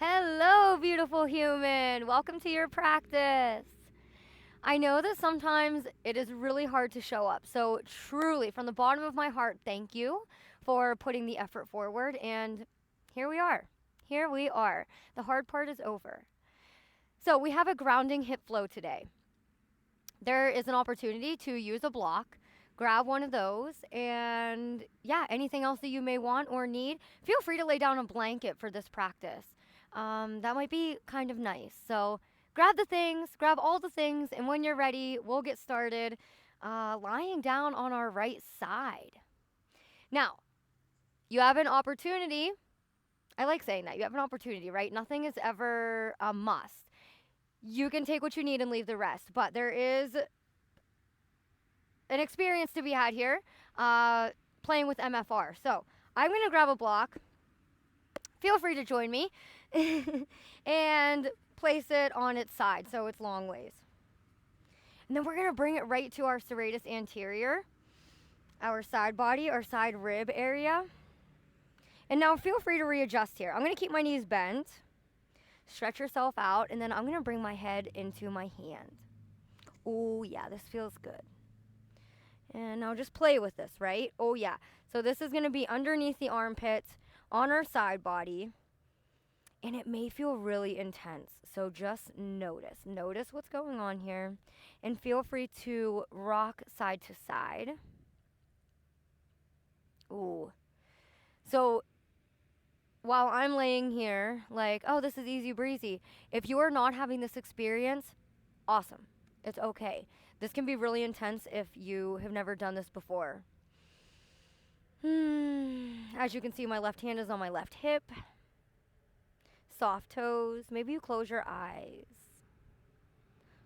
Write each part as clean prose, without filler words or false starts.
Hello, beautiful human. Welcome to your practice. I know that sometimes it is really hard to show up. So, truly, from the bottom of my heart, thank you for putting the effort forward. And here we are. Here we are. The hard part is over. So, we have a grounding hip flow today. There is an opportunity to use a block. Grab one of those, and yeah, anything else that you may want or need, feel free to lay down a blanket for this practice. That might be kind of nice. So, grab the things, grab all the things, and when you're ready, we'll get started lying down on our right side. Now, you have an opportunity. I like saying that. You have an opportunity, right? Nothing is ever a must. You can take what you need and leave the rest, but there is an experience to be had here playing with MFR. So I'm going to grab a block. Feel free to join me and place it on its side so it's long ways. And then we're going to bring it right to our serratus anterior, our side body, our side rib area. And now feel free to readjust here. I'm going to keep my knees bent. Stretch yourself out, and then I'm going to bring my head into my hand. Oh, yeah, this feels good. And now just play with this, right? Oh, yeah. So this is going to be underneath the armpits on our side body. And it may feel really intense. So just notice. Notice what's going on here. And feel free to rock side to side. Ooh. So while I'm laying here, like, oh, this is easy breezy. If you are not having this experience, awesome. It's okay. This can be really intense if you have never done this before. As you can see, my left hand is on my left hip. Soft toes. Maybe you close your eyes.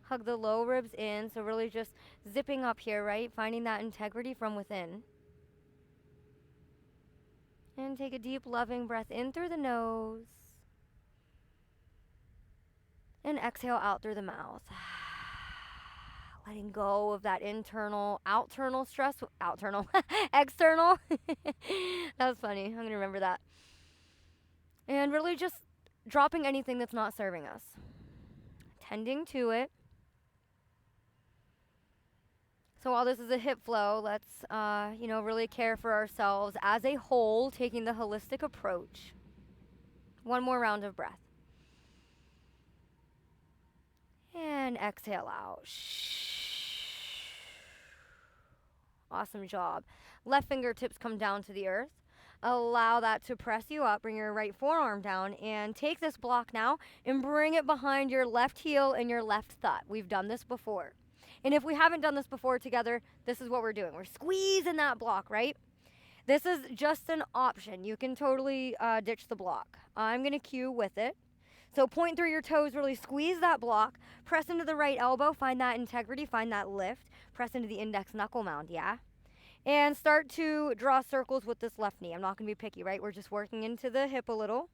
Hug the low ribs in. So really just zipping up here, right? Finding that integrity from within. And take a deep, loving breath in through the nose. And exhale out through the mouth. Letting go of that external. That was funny. I'm going to remember that. And really just dropping anything that's not serving us. Tending to it. So while this is a hip flow, let's, really care for ourselves as a whole, taking the holistic approach. One more round of breath. And exhale out. Awesome job. Left fingertips come down to the earth. Allow that to press you up. Bring your right forearm down and take this block now and bring it behind your left heel and your left thigh. We've done this before. And if we haven't done this before together, this is what we're doing. We're squeezing that block, right? This is just an option. You can totally ditch the block. I'm going to cue with it. So point through your toes, really squeeze that block. Press into the right elbow, find that integrity, find that lift. Press into the index knuckle mound, yeah? And start to draw circles with this left knee. I'm not going to be picky, right? We're just working into the hip a little.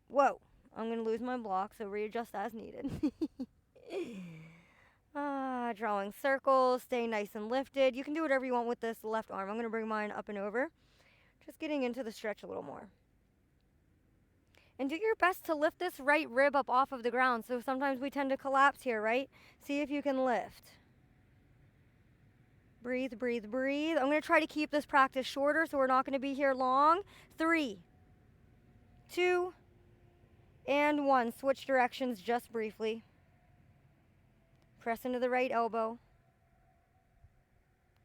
Whoa, I'm going to lose my block, so readjust as needed. Drawing circles, stay nice and lifted. You can do whatever you want with this left arm. I'm going to bring mine up and over. Just getting into the stretch a little more. And do your best to lift this right rib up off of the ground. So sometimes we tend to collapse here, right? See if you can lift. Breathe, breathe, breathe. I'm going to try to keep this practice shorter so we're not going to be here long. 3, 2, and 1. Switch directions just briefly. Press into the right elbow.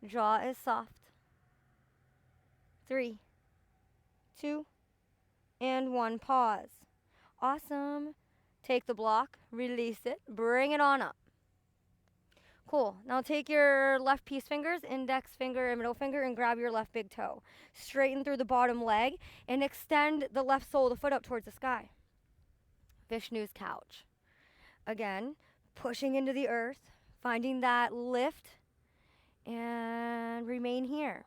Jaw is soft. 3, 2, and 1. Pause. Awesome. Take the block, release it, bring it on up. Cool. Now take your left peace fingers, index finger and middle finger, and grab your left big toe. Straighten through the bottom leg and extend the left sole of the foot up towards the sky. Vishnu's couch. Again, pushing into the earth, finding that lift, and remain here.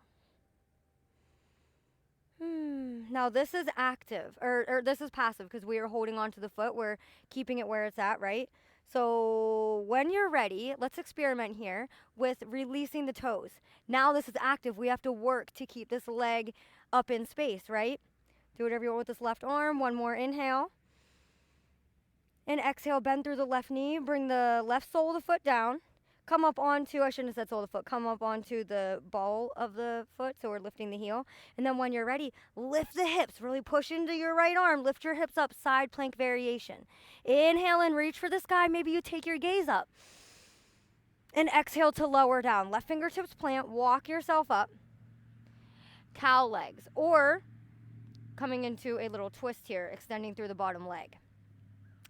Now this is active, or this is passive because we are holding on to the foot. We're keeping it where it's at, right? So when you're ready, let's experiment here with releasing the toes. Now this is active. We have to work to keep this leg up in space, right? Do whatever you want with this left arm. One more inhale. And exhale, bend through the left knee. Bring the left sole of the foot down. Come up onto, I shouldn't have said sole of the foot, come up onto the ball of the foot, so we're lifting the heel. And then when you're ready, lift the hips, really push into your right arm, lift your hips up, side plank variation. Inhale and reach for the sky, maybe you take your gaze up. And exhale to lower down. Left fingertips plant, walk yourself up. Cow legs, or coming into a little twist here, extending through the bottom leg.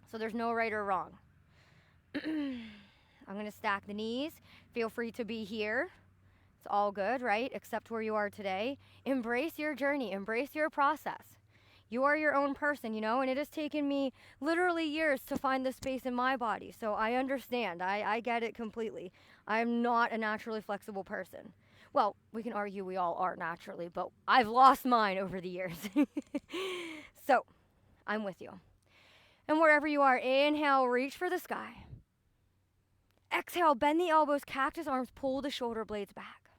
So there's no right or wrong. I'm going to stack the knees. Feel free to be here. It's all good, right? Except where you are today. Embrace your journey. Embrace your process. You are your own person, you know, and it has taken me literally years to find this space in my body. So I understand. I get it completely. I'm not a naturally flexible person. Well, we can argue we all are naturally, but I've lost mine over the years. So I'm with you. And wherever you are, inhale, reach for the sky. Exhale, bend the elbows, cactus arms, pull the shoulder blades back.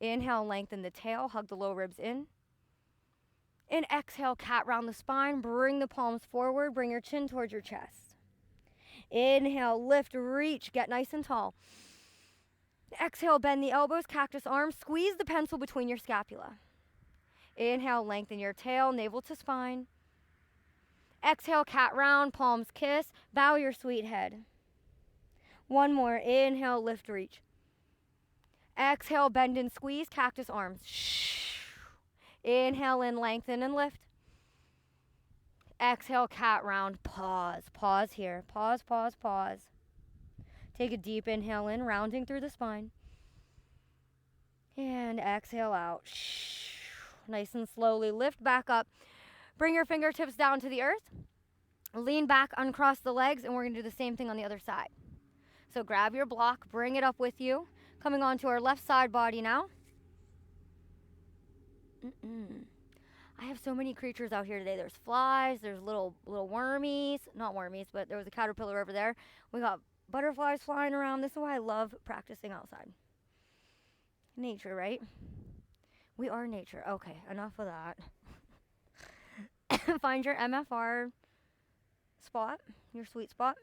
Inhale, lengthen the tail, hug the low ribs in. And exhale, cat round the spine, bring the palms forward, bring your chin towards your chest. Inhale, lift, reach, get nice and tall. Exhale, bend the elbows, cactus arms, squeeze the pencil between your scapula. Inhale, lengthen your tail, navel to spine. Exhale, cat round, palms kiss, bow your sweet head. One more. Inhale, lift, reach. Exhale, bend and squeeze, cactus arms. Inhale in, lengthen and lift. Exhale, cat round, pause. Pause here. Pause, pause, pause. Take a deep inhale in, rounding through the spine. And exhale out. Nice and slowly lift back up. Bring your fingertips down to the earth. Lean back, uncross the legs, and we're going to do the same thing on the other side. So grab your block, bring it up with you. Coming onto our left side body now. I have so many creatures out here today. There's flies, there's little wormies. Not wormies, but there was a caterpillar over there. We got butterflies flying around. This is why I love practicing outside. Nature, right? We are nature. Okay, enough of that. Find your MFR spot, your sweet spot.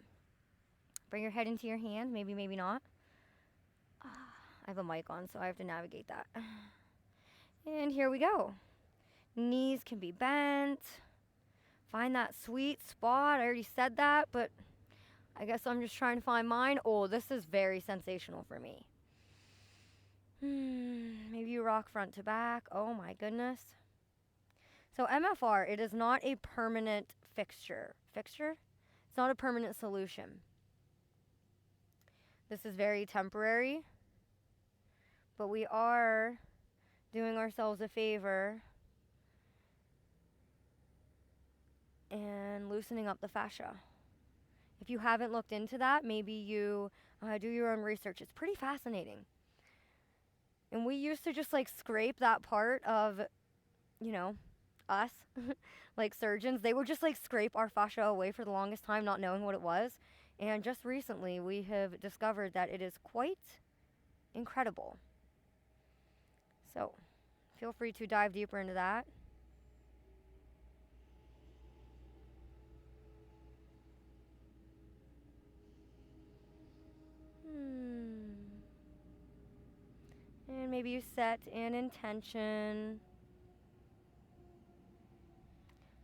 Bring your head into your hand, maybe, maybe not. I have a mic on, so I have to navigate that. And here we go. Knees can be bent. Find that sweet spot. I already said that, but I guess I'm just trying to find mine. Oh, this is very sensational for me. Maybe you rock front to back. Oh my goodness. So MFR, it is not a permanent fixture. Fixture? It's not a permanent solution. This is very temporary, but we are doing ourselves a favor and loosening up the fascia. If you haven't looked into that, maybe you do your own research. It's pretty fascinating. And we used to just like scrape that part of, you know, us, like surgeons. They would just like scrape our fascia away for the longest time, not knowing what it was. And just recently, we have discovered that it is quite incredible. So, feel free to dive deeper into that. And maybe you set an intention.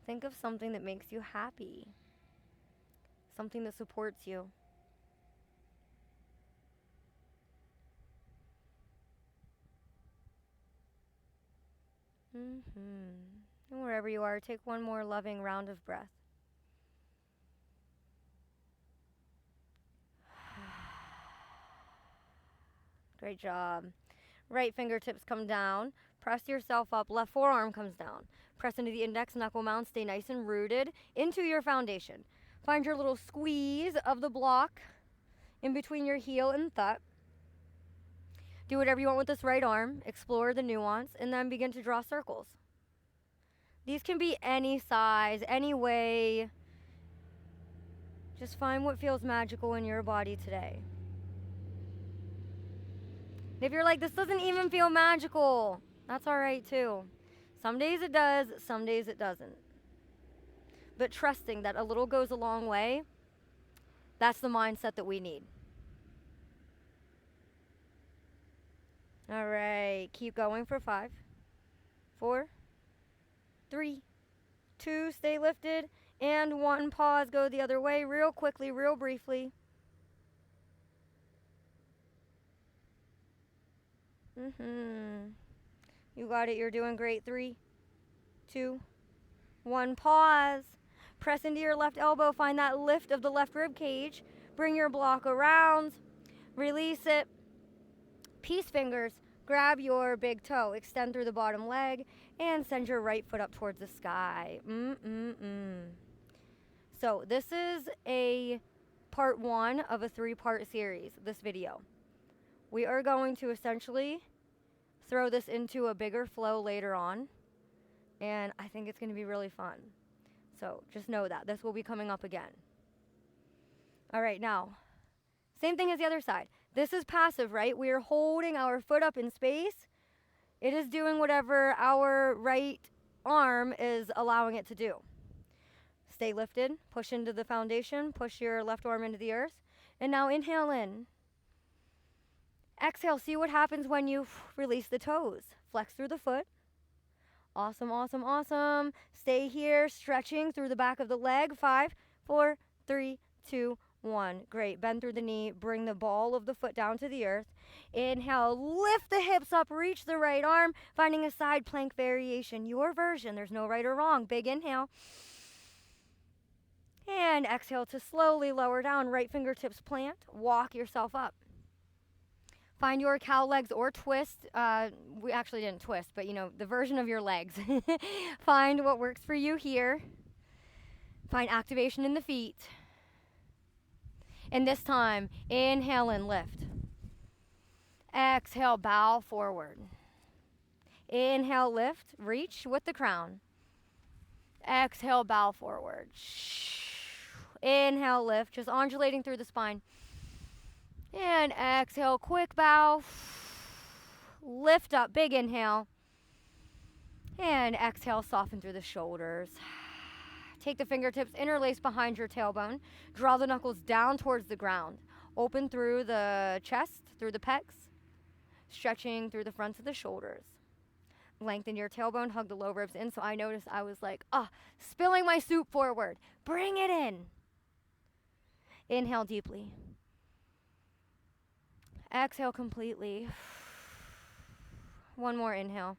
Think of something that makes you happy. Something that supports you. And wherever you are, take one more loving round of breath. Great job. Right fingertips come down. Press yourself up. Left forearm comes down. Press into the index knuckle mound. Stay nice and rooted into your foundation. Find your little squeeze of the block in between your heel and thumb. Do whatever you want with this right arm. Explore the nuance and then begin to draw circles. These can be any size, any way. Just find what feels magical in your body today. If you're like, this doesn't even feel magical, that's all right too. Some days it does, some days it doesn't. But trusting that a little goes a long way, that's the mindset that we need. All right, keep going for 5, 4, 3, 2, stay lifted, and 1, pause, go the other way, real quickly, real briefly. You got it, you're doing great. 3, 2, 1, pause. Press into your left elbow, find that lift of the left rib cage. Bring your block around, release it. Peace fingers, grab your big toe, extend through the bottom leg, and send your right foot up towards the sky. So this is a part 1 of a 3-part series, this video. We are going to essentially throw this into a bigger flow later on, and I think it's going to be really fun. So just know that this will be coming up again. All right, now, same thing as the other side. This is passive, right? We are holding our foot up in space. It is doing whatever our right arm is allowing it to do. Stay lifted, push into the foundation, push your left arm into the earth, and now inhale in. Exhale, see what happens when you release the toes. Flex through the foot. Awesome, awesome, awesome. Stay here, stretching through the back of the leg. 5, 4, 3, 2, 1. Great. Bend through the knee. Bring the ball of the foot down to the earth. Inhale, lift the hips up, reach the right arm, finding a side plank variation. Your version. There's no right or wrong. Big inhale. And exhale to slowly lower down. Right fingertips plant. Walk yourself up. Find your cow legs or twist. We actually didn't twist, but the version of your legs. Find what works for you here. Find activation in the feet. And this time, inhale and lift. Exhale, bow forward. Inhale, lift, reach with the crown. Exhale, bow forward. Inhale, lift, just undulating through the spine. And exhale, quick bow. Lift up, big inhale. And exhale, soften through the shoulders. Take the fingertips, interlace behind your tailbone. Draw the knuckles down towards the ground. Open through the chest, through the pecs. Stretching through the fronts of the shoulders. Lengthen your tailbone, hug the low ribs in. So I noticed I was like, spilling my soup forward. Bring it in. Inhale deeply. Exhale completely. One more inhale.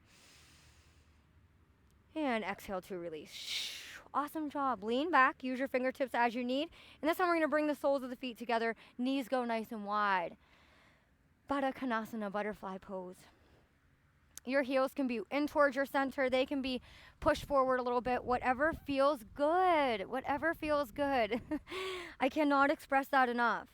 And exhale to release. Awesome job. Lean back. Use your fingertips as you need. And this time we're going to bring the soles of the feet together. Knees go nice and wide. Badakanasana, butterfly pose. Your heels can be in towards your center. They can be pushed forward a little bit. Whatever feels good. Whatever feels good. I cannot express that enough.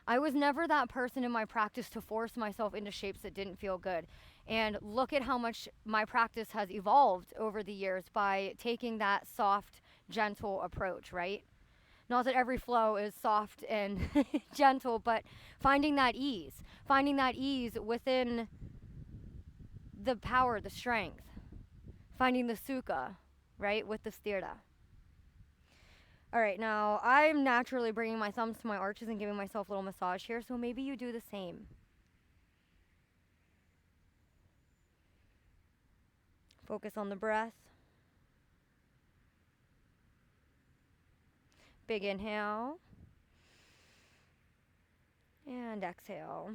I was never that person in my practice to force myself into shapes that didn't feel good. And look at how much my practice has evolved over the years by taking that soft, gentle approach, right? Not that every flow is soft and gentle, but finding that ease within the power, the strength. Finding the sukha, right, with the sthira. All right, now I'm naturally bringing my thumbs to my arches and giving myself a little massage here, so maybe you do the same. Focus on the breath. Big inhale. And exhale.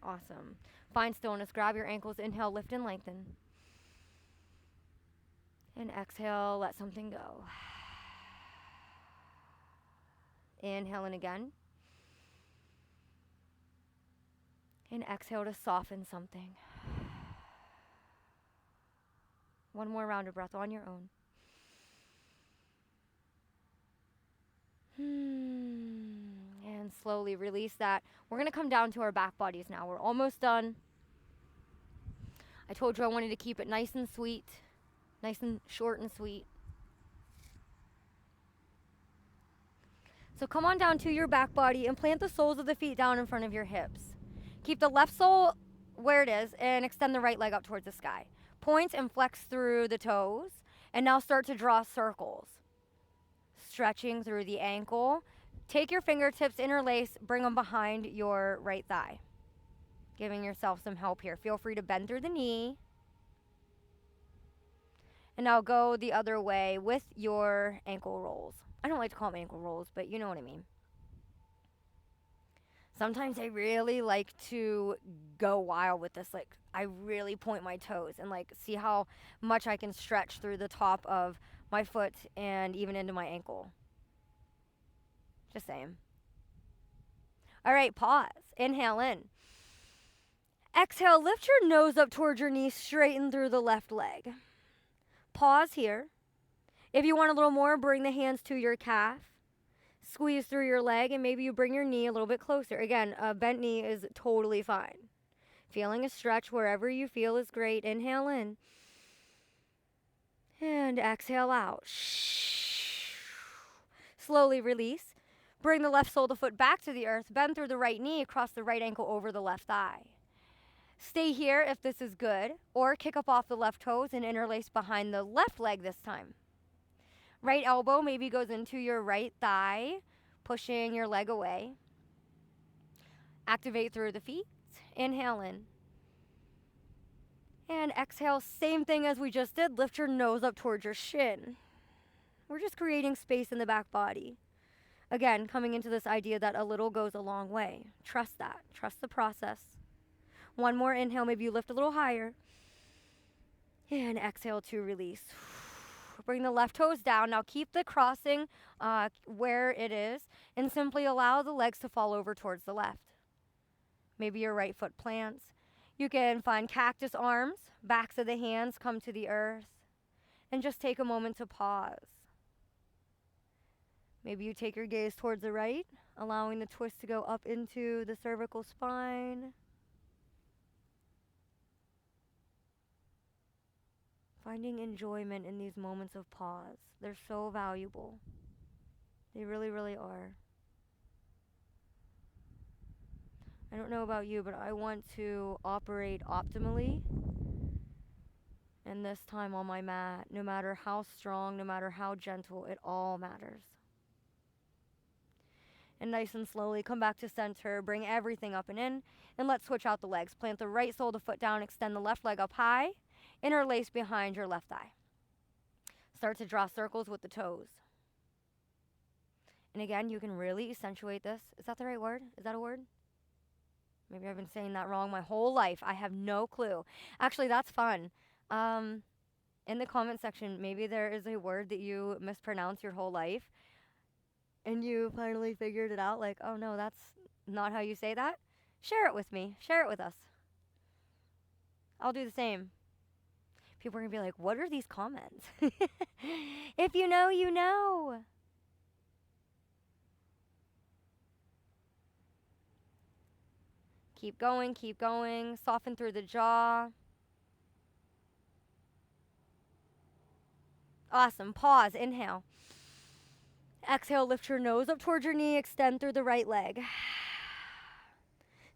Awesome. Find stillness. Grab your ankles. Inhale, lift and lengthen. And exhale, let something go. Inhale in again. And exhale to soften something. One more round of breath on your own. And slowly release that. We're going to come down to our back bodies now. We're almost done. I told you I wanted to keep it nice and sweet. Nice and short and sweet. So come on down to your back body and plant the soles of the feet down in front of your hips. Keep the left sole where it is and extend the right leg up towards the sky. Point and flex through the toes. And now start to draw circles. Stretching through the ankle. Take your fingertips, interlace, bring them behind your right thigh. Giving yourself some help here. Feel free to bend through the knee. And now go the other way with your ankle rolls. I don't like to call them ankle rolls, but you know what I mean. Sometimes I really like to go wild with this. Like, I really point my toes and like see how much I can stretch through the top of my foot and even into my ankle. Just saying. All right, pause. Inhale in. Exhale, lift your nose up towards your knee, straighten through the left leg. Pause here. If you want a little more, bring the hands to your calf. Squeeze through your leg, and maybe you bring your knee a little bit closer. Again, a bent knee is totally fine. Feeling a stretch wherever you feel is great. Inhale in. And exhale out. Slowly release. Bring the left sole of the foot back to the earth. Bend through the right knee, across the right ankle, over the left thigh. Stay here if this is good, or kick up off the left toes and interlace behind the left leg this time. Right elbow maybe goes into your right thigh, pushing your leg away. Activate through the feet. Inhale in. And exhale, same thing as we just did. Lift your nose up towards your shin. We're just creating space in the back body. Again, coming into this idea that a little goes a long way. Trust that. Trust the process. One more inhale, maybe you lift a little higher. And exhale to release. Bring the left toes down. Now keep the crossing where it is and simply allow the legs to fall over towards the left. Maybe your right foot plants. You can find cactus arms, backs of the hands come to the earth, and just take a moment to pause. Maybe you take your gaze towards the right, allowing the twist to go up into the cervical spine. Finding enjoyment in these moments of pause. They're so valuable. They really, really are. I don't know about you, but I want to operate optimally. And this time on my mat, no matter how strong, no matter how gentle, it all matters. And nice and slowly come back to center, bring everything up and in, and let's switch out the legs. Plant the right sole of the foot down, extend the left leg up high, interlace behind your left thigh. Start to draw circles with the toes. And again, you can really accentuate this. Is that the right word? Is that a word? Maybe I've been saying that wrong my whole life. I have no clue. Actually, that's fun. In the comment section, maybe there is a word that you mispronounce your whole life and you finally figured it out, like, oh no, that's not how you say that. Share it with me. Share it with us. I'll do the same. People are going to be like, what are these comments? If you know, you know. Keep going, keep going. Soften through the jaw. Awesome. Pause. Inhale. Exhale, lift your nose up towards your knee. Extend through the right leg.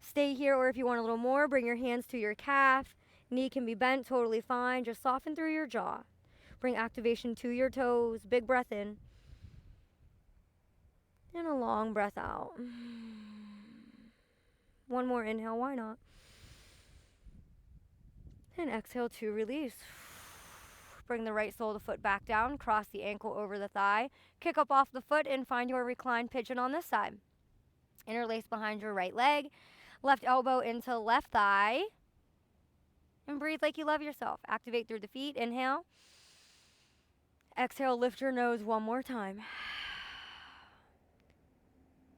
Stay here, or if you want a little more, bring your hands to your calf. Knee can be bent, totally fine. Just soften through your jaw. Bring activation to your toes. Big breath in. And a long breath out. One more inhale, why not? And exhale to release. Bring the right sole of the foot back down. Cross the ankle over the thigh. Kick up off the foot and find your reclined pigeon on this side. Interlace behind your right leg. Left elbow into left thigh. And breathe like you love yourself. Activate through the feet. Inhale. Exhale, lift your nose one more time.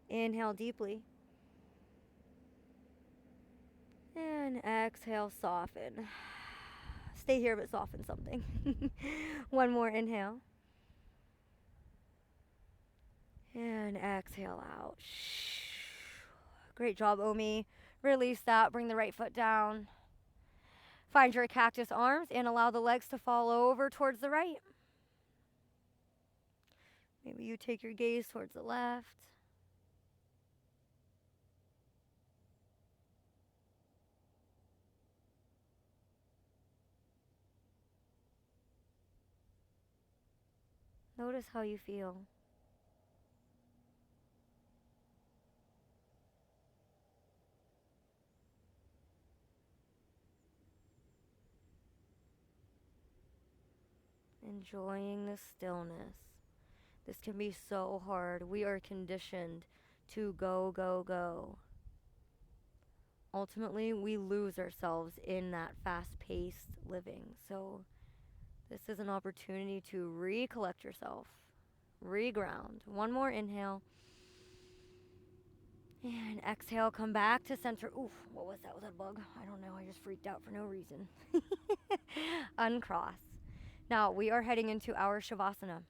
Inhale deeply. And exhale, soften. Stay here, but soften something. One more inhale. And exhale out. Great job, Omi. Release that. Bring the right foot down. Find your cactus arms and allow the legs to fall over towards the right. Maybe you take your gaze towards the left. Notice how you feel. Enjoying the stillness. This can be so hard. We are conditioned to go, go, go. Ultimately, we lose ourselves in that fast paced living. So, this is an opportunity to recollect yourself, reground. One more inhale. And exhale, come back to center. Oof, what was that? Was that a bug? I don't know. I just freaked out for no reason. Uncross. Now, we are heading into our Shavasana.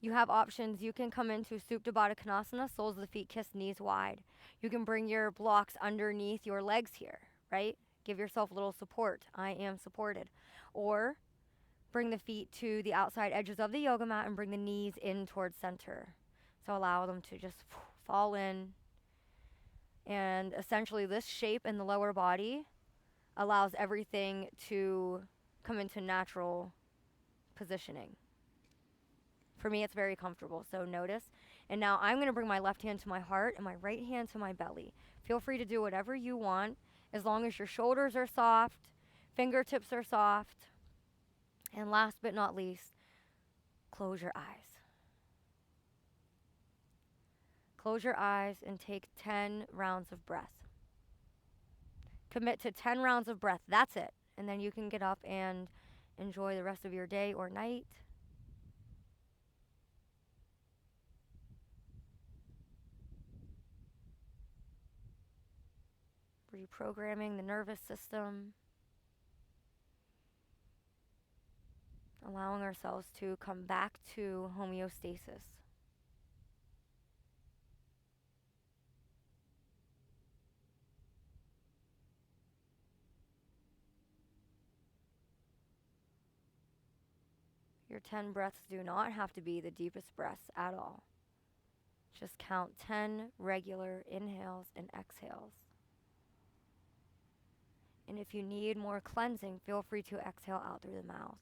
You have options. You can come into Supta Badakanasana, soles of the feet kiss, knees wide. You can bring your blocks underneath your legs here, right? Give yourself a little support. I am supported. Or bring the feet to the outside edges of the yoga mat and bring the knees in towards center. So allow them to just fall in. And essentially, this shape in the lower body allows everything to come into natural positioning. For me, it's very comfortable, so notice. And now I'm going to bring my left hand to my heart and my right hand to my belly. Feel free to do whatever you want, as long as your shoulders are soft, fingertips are soft. And last but not least, close your eyes. Close your eyes and take 10 rounds of breath. Commit to 10 rounds of breath. That's it. And then you can get up and enjoy the rest of your day or night. Reprogramming the nervous system. Allowing ourselves to come back to homeostasis. Your 10 breaths do not have to be the deepest breaths at all. Just count 10 regular inhales and exhales. And if you need more cleansing, feel free to exhale out through the mouth.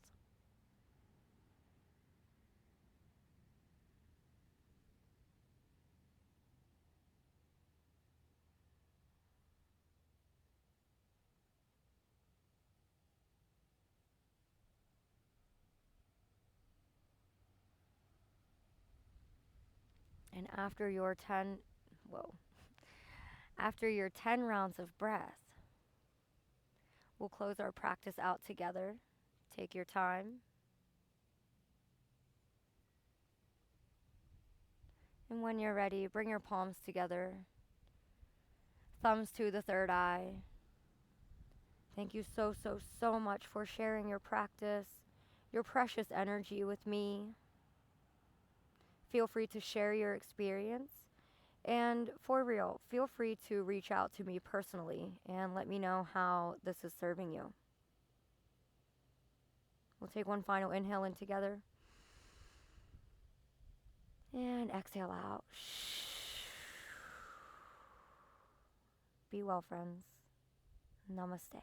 And after your 10 rounds of breath, we'll close our practice out together. Take your time. And when you're ready, bring your palms together. Thumbs to the third eye. Thank you so, so, so much for sharing your practice, your precious energy with me. Feel free to share your experience. And for real, feel free to reach out to me personally and let me know how this is serving you. We'll take one final inhale in together. And exhale out. Be well, friends. Namaste.